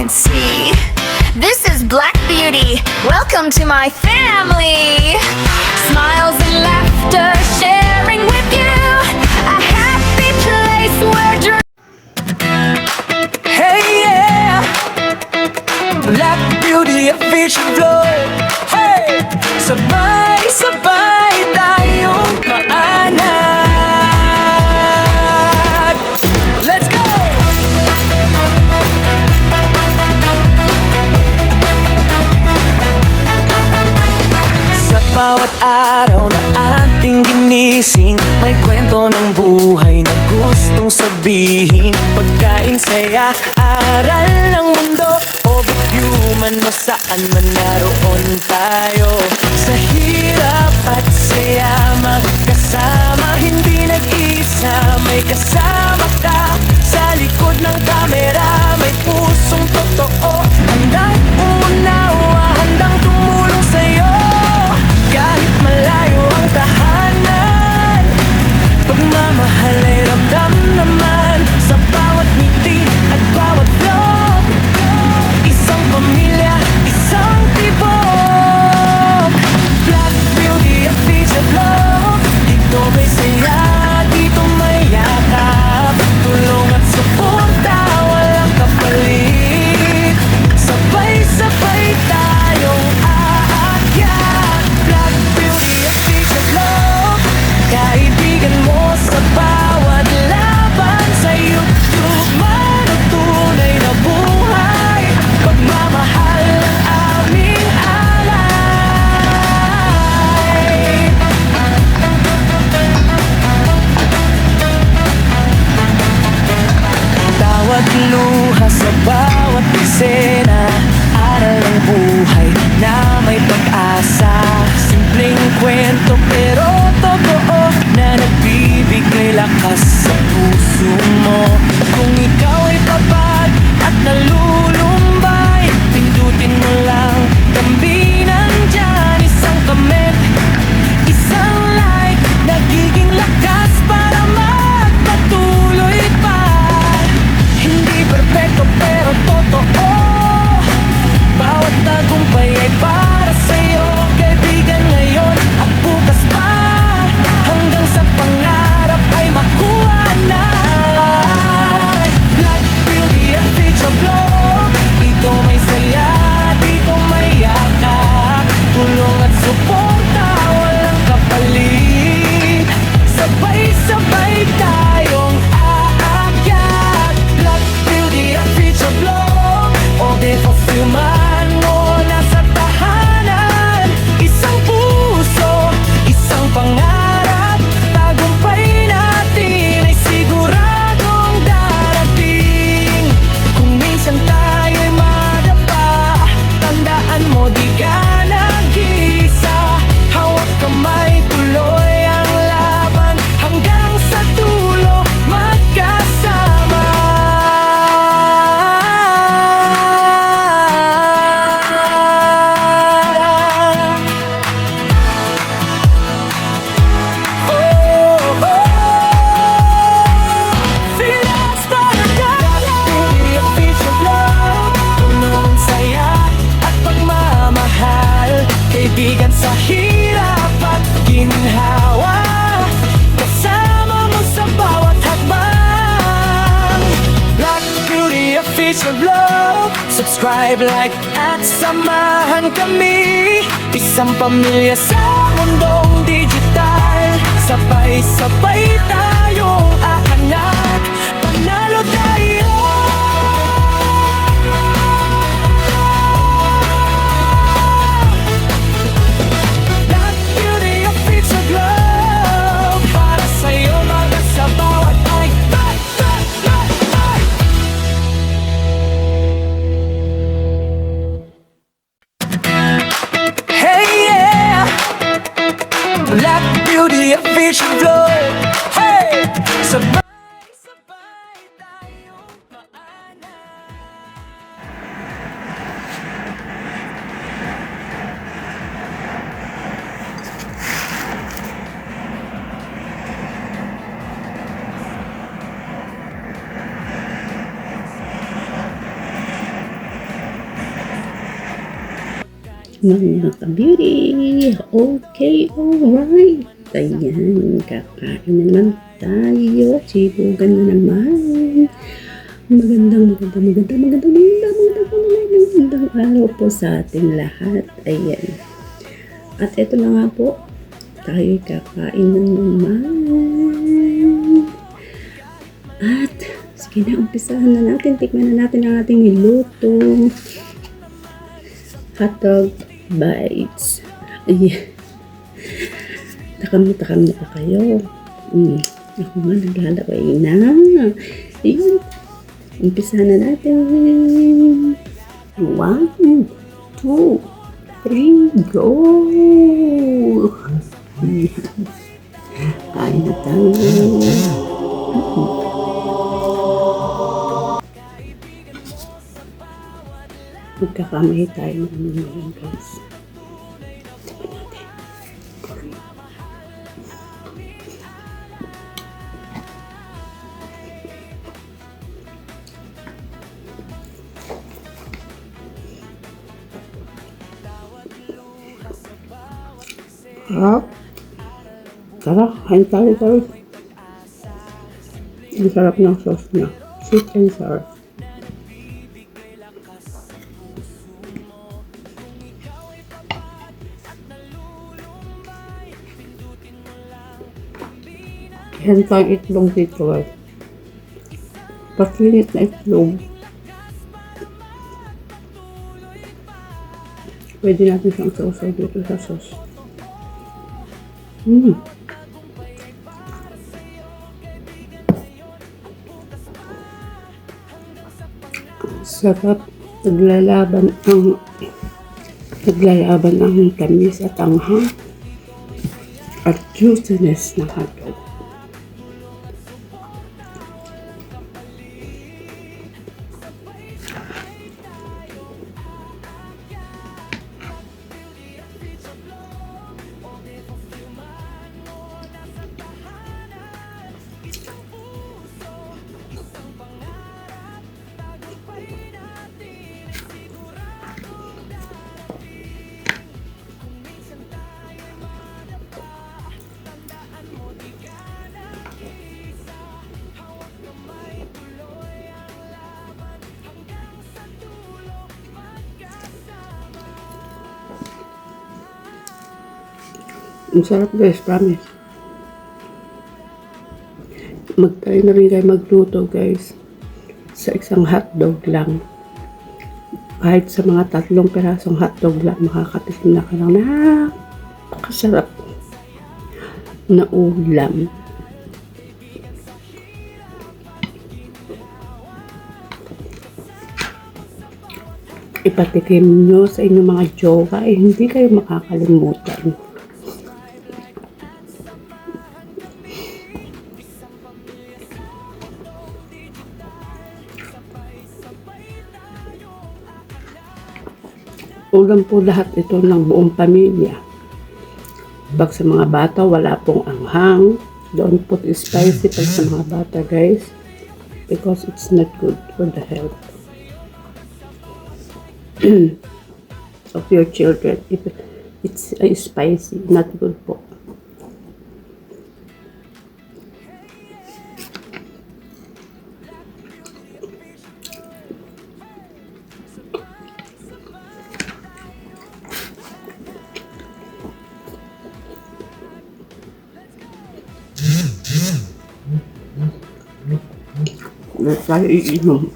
can see. This is Black Beauty. Welcome to my family. Smiles and laughter sharing with you. A happy place where dreams. Hey yeah, Black Beauty official flow. Hey, sabay-sabay tayong maanad. Let's go! Sa bawat araw na ating ginising, may kwento ng buhay na gustong sabihin. Pagkain, saya, aral ng mundo, overview man o saan man naroon tayo. Sa hirap at saya, magkasama, hindi nag-isa. May kasama ka sa likod ng kamera. May pusong totoo, handang umunawa, handang tumulong sa'yo. Kahit malayo ang tahanan, pagmamahal ay ramdam naman. Sa bawat ngiti at bawat vlog, isang pamilya, isang tibok. Black Beauty official vlog. Dito may saya, dito may yakap, tulong at suporta, walang kapalit. Sabay-sabay tayong aakyat. Black Beauty official vlog. Kaibigan mo sa bawat laban. Sa YouTube man ang tunay na buhay. Pagmamahal ang aming alay. Tawag luha sa bawat eksena, aral ng buhay na may pag-asa. Simpleng kwento pero totoo, na nagbibigay lakas sa puso mo. Kung ikaw ay papad at nalulumbay, pindutin mo lang, kami nandyan. Isang comment, isang like, nagiging lakas para magpatuloy pa. Hindi perfecto pero totoo, bawat tagumpay ay para sa'yo. Kaibigan ngayon at bukas pa, hanggang sa pangarap ay makuha na. Black Beauty official vlog. Dito may saya, dito may yakap, tulong at suporta, walang kapalit. Sabay-sabay tayong aakyat. Black Beauty official vlog. All day fulfillment mo nasa tahanan. Isang puso, isang pangarap, tagumpay natin ay siguradong darating. Kung minsan tayo'y madapa, tandaan mo di ka nag-iisa. Hawak kamay, tuloy ang laban, hanggang sa dulo magkasama. Kaibigan sa hirap at ginhawa, kasama mo sa bawat hakbang. Black Beauty official vlog. Subscribe, like at samahan kami. Isang pamilya sa mundong digital. Sabay-sabay tayong aangat, panalo tayo. Black Beauty official vlog. Para sa'yo, mga sa bawat ay Hey yeah, Black Beauty official vlog. Hey, sabay Mga ka-beauty. Okay, alright. Ayan, kakain na naman tayo. Sibugan na naman. Magandang araw po sa ating lahat. Ayan. At ito na nga po, tayo kakain na naman. At sige na, umpisahan na natin. Tikman na natin ang ating nilutong hotdog bites. Ayan. Takam na pa kayo. Ako nga naglalaway na. Ayun. Umpisa na natin. 1, 2, 3, go! Kain na tayo. Magkakamay tayo ng ngayon, guys. Tara, kain tayo guys. Ang sarap ng sauce niya. Sweet and sour. Yan tayong itlog dito guys. Pasilit na itlog. Pwede natin siyang sausaw dito sa sauce. Sarap. Naglalaban ang tamis at anghang at juiciness ng hotdog. Ang sarap guys, promise. Mag-try na rin kayo magluto guys. Sa isang hotdog lang. Kahit sa mga 3 pirasong hotdog lang, makakatikim na ka lang napakasarap na ulam. Ipatikim nyo sa inyong mga jowa, hindi kayo makakalimutan. Ulam po lahat ito ng buong pamilya. Pag sa mga bata, wala pong anghang. Don't put spicy pag sa mga bata, guys. Because it's not good for the health of your children. If it's spicy, not good po. Let's tayo iinom.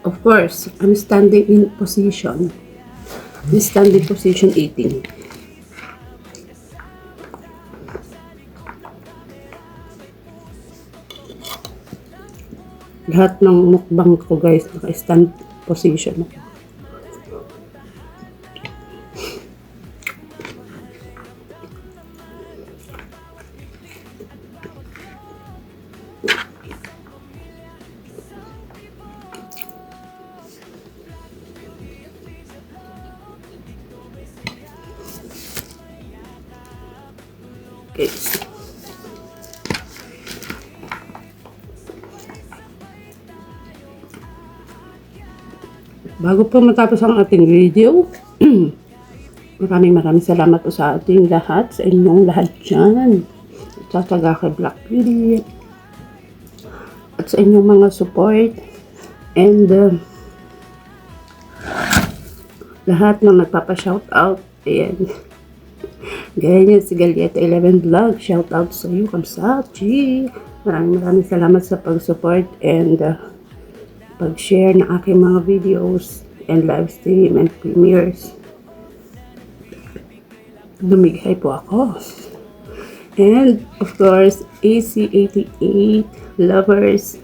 Of course, I'm standing in position. Standing position eating. Lahat ng mukbang ko guys, naka-stand position ako. guys. Bago po matapos ang ating video, maraming salamat po sa ating lahat, sa inyong lahat dyan. At sa taga kay Black Beauty. At sa inyong mga support. And lahat ng nagpapa-shoutout. Ayan. Gaya niya si Galieta 11 Vlog. Shoutout sa iyo, Kamsachi. Maraming salamat sa pag-support and pag-share ng aking mga videos and live stream and premieres. Lumighay po ako. And of course, AC88 lovers.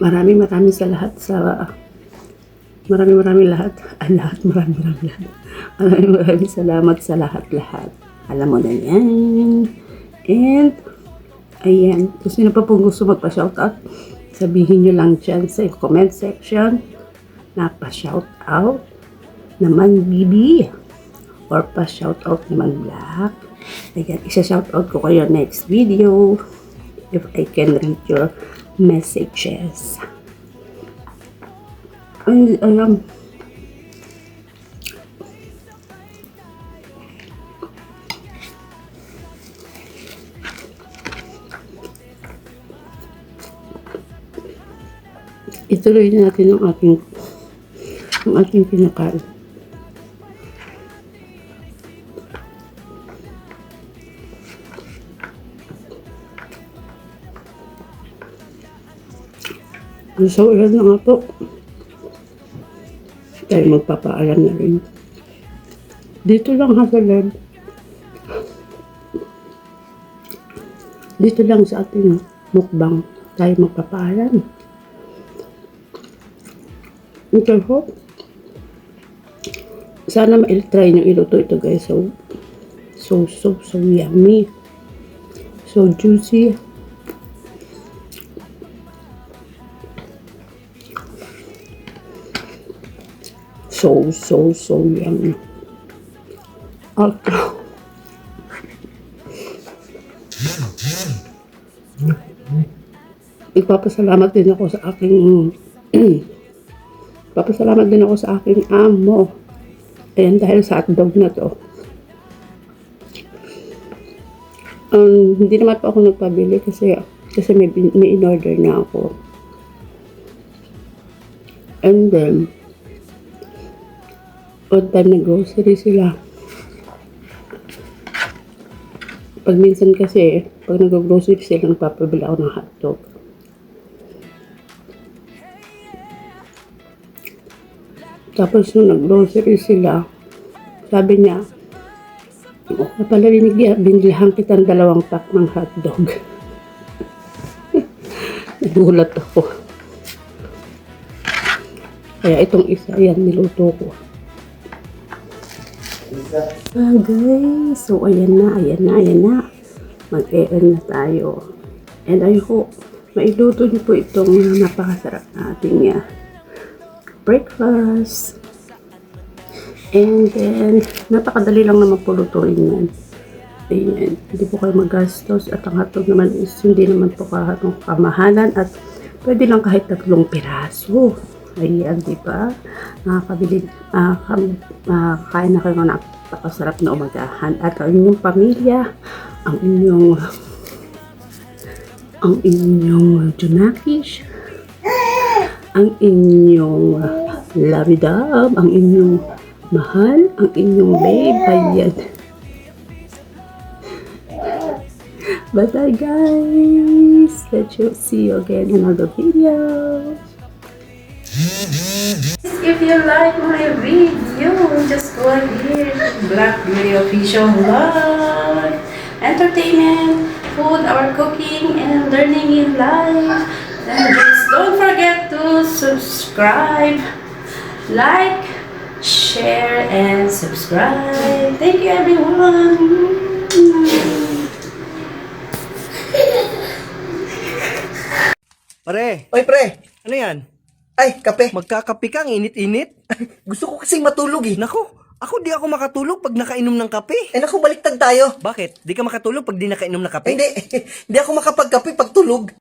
Maraming sa lahat sa maraming lahat. Maraming salamat sa lahat. Alam mo na yan. And ayan, kung sino pa pong gusto magpa-shoutout, sabihin nyo lang dyan sa comment section na pa-shoutout naman Bibi or pa-shoutout naman Black. Ayan, isa-shoutout ko kayo next video if I can read your messages. Ayan. Ituloy natin ang ating kinakain. So, ilan na nga po. Tayo magpapaalam na rin. Dito lang ha sa live. Dito lang sa ating mukbang tayo magpapaalam. Okay po. Sana ma-try nyo iluto ito guys. So yummy. So juicy. So yummy. Okay. Ipapasalamat din ako sa aking Papasalamat din ako sa aking amo. Ayan, dahil sa hotdog na to. Hindi naman pa ako nagpabili kasi may in-order na ako. And then, on time na grocery sila. Pag minsan kasi, pag nag-grocery sila, nagpapabili ako ng hotdog. Tapos nung nag-grocery sila, sabi niya, napalarinig niya, binilihan kita ng 2 pack ng hotdog. Nagulat ako. Kaya itong isa, yan, niluto ko. Guys, so ayan na. Mag-e-end na tayo. And I hope, mailuto niyo po itong napakasarap na ating breakfast. And then, napakadali lang naman po lutuin yan. Ayan, hindi po kayo magastos. At ang hotdog naman is hindi naman po kamahalan. At pwede lang kahit 3 piraso. Ayan, di ba? Nakakabili, kain na kayo ng napakasarap na umagahan. At ang inyong pamilya, ang inyong Junakish, ang inyong labidab, ang inyong mahal, ang inyong babe. Ayan. Bye guys. Let's see you again in another video. If you like my video, just go ahead. Black Beauty Official Vlog. Entertainment, food, or cooking, and learning in life. And just don't forget to subscribe, like, share, and subscribe. Thank you everyone. Pare, Oy, pre! ano yan? Ay, kape! Magkakape ka, ang init-init. Gusto ko kasing matulog eh. Nako, Ako di ako makatulog pag nakainom ng kape. Eh naku, baliktad tayo. Bakit? Di ka makatulog pag di nakainom ng kape? Hindi, hindi ako makapagkape pag tulog.